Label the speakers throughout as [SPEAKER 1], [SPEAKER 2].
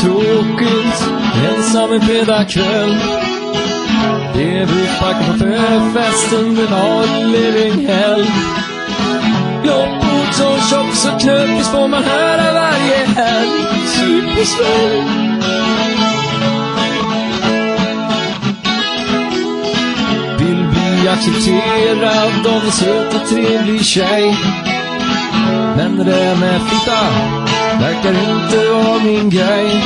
[SPEAKER 1] tråkigt, ensam en fredagkväll. Brevutbacken på förfesten, den har living hell. Loppord som tjocks och knöppis får man höra varje helg. Supersvårt. Vill bli accepterad av en söt och trevlig tjej. Men det där med flytta verkar inte vara min grej.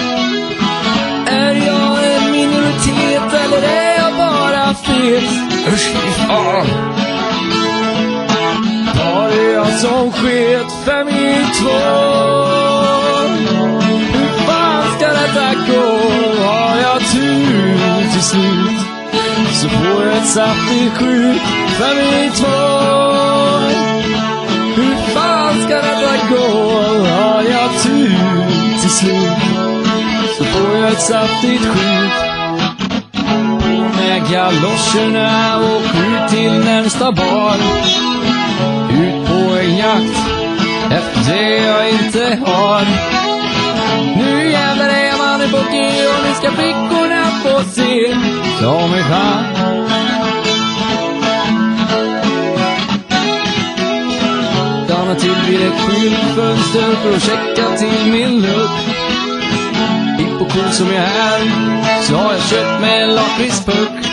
[SPEAKER 1] Är jag en minoritet eller är jag bara fet? Usch, fan. Var är jag som sket 5 i 2? Hur fan ska detta gå? Har jag tur till slut så får jag ett saftigt skjut 5 i 2. Hur fan ska detta gå? Har jag tur till slut så får jag ett saftigt skjut. Med galoscherna och ut till närmsta bar. Ut på en jakt efter det jag inte har. Nu jävlar är man i bocke och nu ska flickorna få se som en chans. Stanna till vid ett skyltfönster för att checka till min lupp. Hipp och cool som jag är så har jag köpt med en lakritspuck.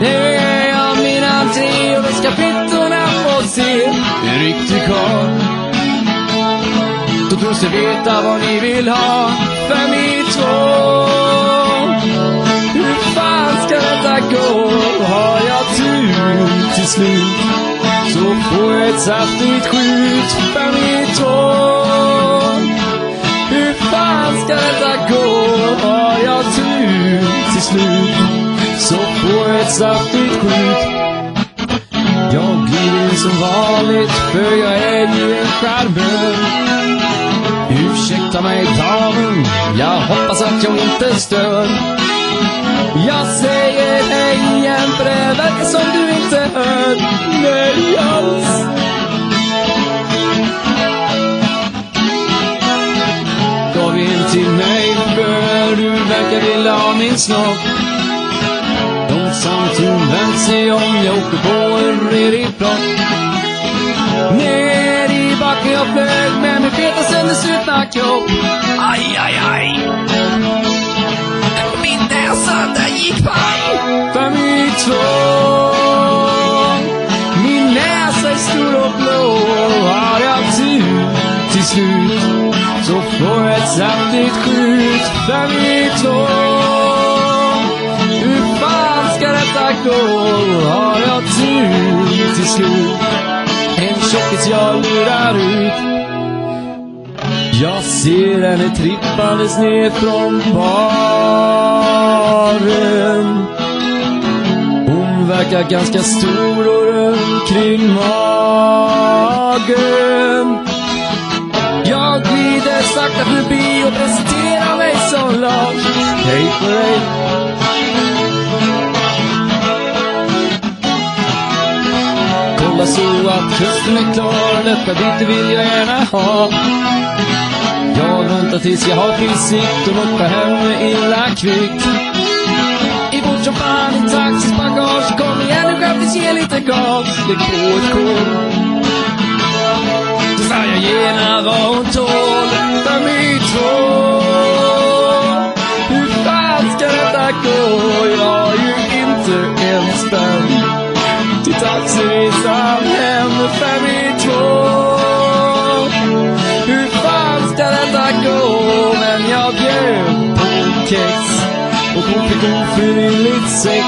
[SPEAKER 1] Det är jag min entré och då ska flickorna få se en riktig karl. Då tror sig veta vad ni vill ha 5 i 2. Hur fan ska detta gå? Har jag tur till slut så får jag ett saftigt skjut 5 i 2. Hur fan ska detta gå? Har jag tur till slut så får jag ett saftigt skjut. Jag glider in som vanligt för jag är ju en charmör. Ursäkta mig damen, jag hoppas att jag inte stör. Jag säger hej igen för det verkar som du inte hör mig alls. Gav in till mig för du verkar vilja ha min snopp. Långsamt hon vänt sig om, jag åker på en redig plock. Ner i backen jag flög med min feta sönderslutna kropp. Aj, aj, aj. Min näsa, där gick paj 5 i 2. Min näsa är stor och blå. Har jag tur till slut så får jag ett saftigt skjut 5 i 2. Hur fan ska detta gå? Har jag tur till slut en tjockis jag lurar ut. Jag ser henne trippandes ner från baren. Hon verkar ganska stor och rund kring magen. Jag glider sakta förbi och presenterar mig som Lars. Hej på dig. Kolla så att kusten är klar, detta bitte vill jag gärna ha. Jag väntar tills jag har frissikt och åker hem illa kvickt. I bort som fan i taxis bagage, kom igen nu skärptes ge lite gas. Lägg på ett kol. Så sa jag gena vad hon tål 5 i 2. Hur fan ska detta gå? Jag har ju inte en spänn till taxiresan hem 5 i 2. Hur fan ska detta gå? Men jag bjöd på kex och hon fick ofrivilligt sex.